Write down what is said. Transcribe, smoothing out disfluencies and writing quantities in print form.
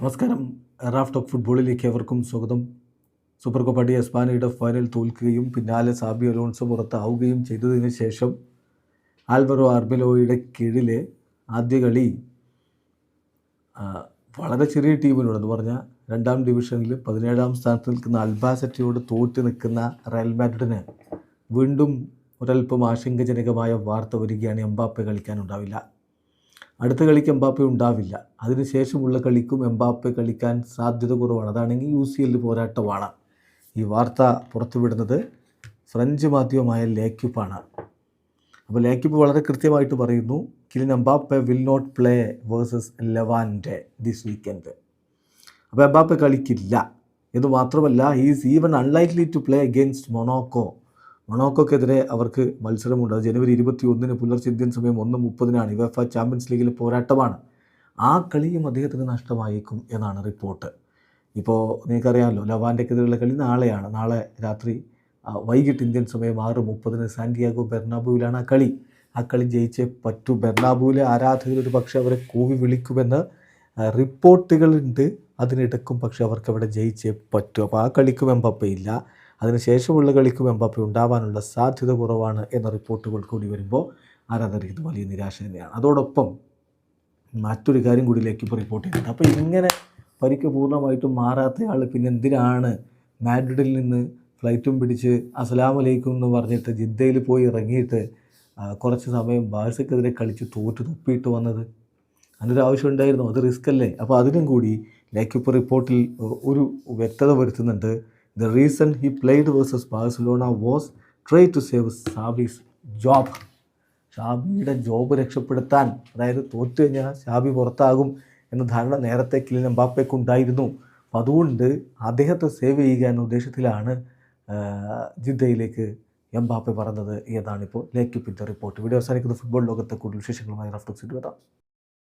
നമസ്കാരം. Raf talk ഫുട്ബോളിലേക്ക് ഏവർക്കും സ്വാഗതം. സൂപ്പർ കോപ്പ ഡി എസ്പാനയുടെ ഫൈനൽ തോൽക്കുകയും പിന്നാലെ സാബി അലോൺസോ പുറത്താവുകയും ചെയ്തതിന് ശേഷം ആൽവറോ ആർബെലോയുടെ കീഴിലെ ആദ്യ കളി വളരെ ചെറിയ ടീമിനോടെന്ന് പറഞ്ഞാൽ രണ്ടാം ഡിവിഷനിൽ 17ാം സ്ഥാനത്ത് നിൽക്കുന്ന അൽബാസറ്റയോട് തോറ്റ് നിൽക്കുന്ന റയൽ മാഡ്രിഡിന് വീണ്ടും ഒരൽപ്പം ആശങ്കജനകമായ വാർത്ത വരികയാണ്. എംബാപ്പെ കളിക്കാനുണ്ടാവില്ല. അടുത്ത കളിക്ക് എംബാപ്പെ ഉണ്ടാവില്ല. അതിനുശേഷമുള്ള കളിക്കും എംബാപ്പെ കളിക്കാൻ സാധ്യത കുറവാണ്. അതാണെങ്കിൽ UCL പോരാട്ടമാണ്. ഈ വാർത്ത പുറത്തുവിടുന്നത് ഫ്രഞ്ച് മാധ്യമമായ ലേക്യുപ്പാണ്. അപ്പോൾ ലേക്യുപ്പ് വളരെ കൃത്യമായിട്ട് പറയുന്നു, Kylian Mbappe will not play versus Levante this weekend. അപ്പോൾ എംബാപ്പെ കളിക്കില്ല എന്ന് മാത്രമല്ല, he is even unlikely to play against മൊണോക്കോക്കെതിരെ അവർക്ക് മത്സരമുണ്ട്. അത് ജനുവരി 21 പുലർച്ചെ ഇന്ത്യൻ സമയം 1:30 യുവേഫ ചാമ്പ്യൻസ് ലീഗിലെ പോരാട്ടമാണ്. ആ കളിയും അദ്ദേഹത്തിന് നഷ്ടമായേക്കും എന്നാണ് റിപ്പോർട്ട്. ഇപ്പോൾ നിങ്ങൾക്കറിയാമല്ലോ, ലെവാൻറ്റെക്കെതിരെയുള്ള കളി നാളെയാണ്. നാളെ രാത്രി വൈകിട്ട് ഇന്ത്യൻ സമയം 6:30 സാന്റിയാഗോ ബെർണാബുവിലാണ് ആ കളി ജയിച്ചേ പറ്റൂ. ബെർണാബുവിലെ ആരാധകർ ഒരു പക്ഷേ അവരെ കൂവി വിളിക്കുമെന്ന് റിപ്പോർട്ടുകളുണ്ട്. അതിനിടക്കും പക്ഷേ അവർക്ക് അവിടെ ജയിച്ചേ പറ്റൂ. അപ്പോൾ ആ കളിക്കും എംബാപ്പെ ഇല്ല. അതിനുശേഷമുള്ള കളിക്കും എംബാപ്പെ ഉണ്ടാവാനുള്ള സാധ്യത കുറവാണ് എന്ന റിപ്പോർട്ടുകൾ കൂടി വരുമ്പോൾ ആരാധകർക്ക് ഇത് വലിയ നിരാശ തന്നെയാണ്. അതോടൊപ്പം മറ്റൊരു കാര്യം കൂടി ലേക്കിപ്പോൾ റിപ്പോർട്ട് ചെയ്യുന്നുണ്ട്. അപ്പോൾ ഇങ്ങനെ പരിക്ക് പൂർണ്ണമായിട്ടും മാറാത്തയാൾ പിന്നെ എന്തിനാണ് മാഡ്രിഡിൽ നിന്ന് ഫ്ലൈറ്റും പിടിച്ച് അസ്സലാമു എന്ന് പറഞ്ഞിട്ട് ജിദ്ദയിൽ പോയി ഇറങ്ങിയിട്ട് കുറച്ച് സമയം ബാഴ്സയ്ക്കെതിരെ കളിച്ച് തോറ്റ് തുപ്പിയിട്ട് വന്നത്? അതിനൊരു ആവശ്യം ഉണ്ടായിരുന്നു. അത് റിസ്ക് അല്ലേ? അപ്പോൾ അതിനും കൂടി ലേക്കിപ്പോൾ റിപ്പോർട്ടിൽ ഒരു വ്യക്തത വരുത്തുന്നുണ്ട്. The reason he played versus Barcelona was try to save Xavi's job. ഷാബിയുടെ ജോബ് രക്ഷപ്പെടുത്താൻ, അതായത് തോറ്റു കഴിഞ്ഞാൽ ഷാബി പുറത്താകും എന്ന ധാരണ നേരത്തെ കിലിൻ എംബാപ്പയ്ക്ക് ഉണ്ടായിരുന്നു. അതുകൊണ്ട് അദ്ദേഹത്തെ സേവ് ചെയ്യുക എന്ന ഉദ്ദേശത്തിലാണ് ജിദ്ദയിലേക്ക് എംബാപ്പെ പറഞ്ഞത് എന്നാണിപ്പോൾ ലേക്യുപ്പിൻ്റെ റിപ്പോർട്ട്. വീഡിയോ അവസാനിക്കുന്ന ഫുട്ബോൾ ലോകത്തെ കൂടുതൽ വിശേഷങ്ങളുമായി റാഫ് ടോക്സിൽ വരാം.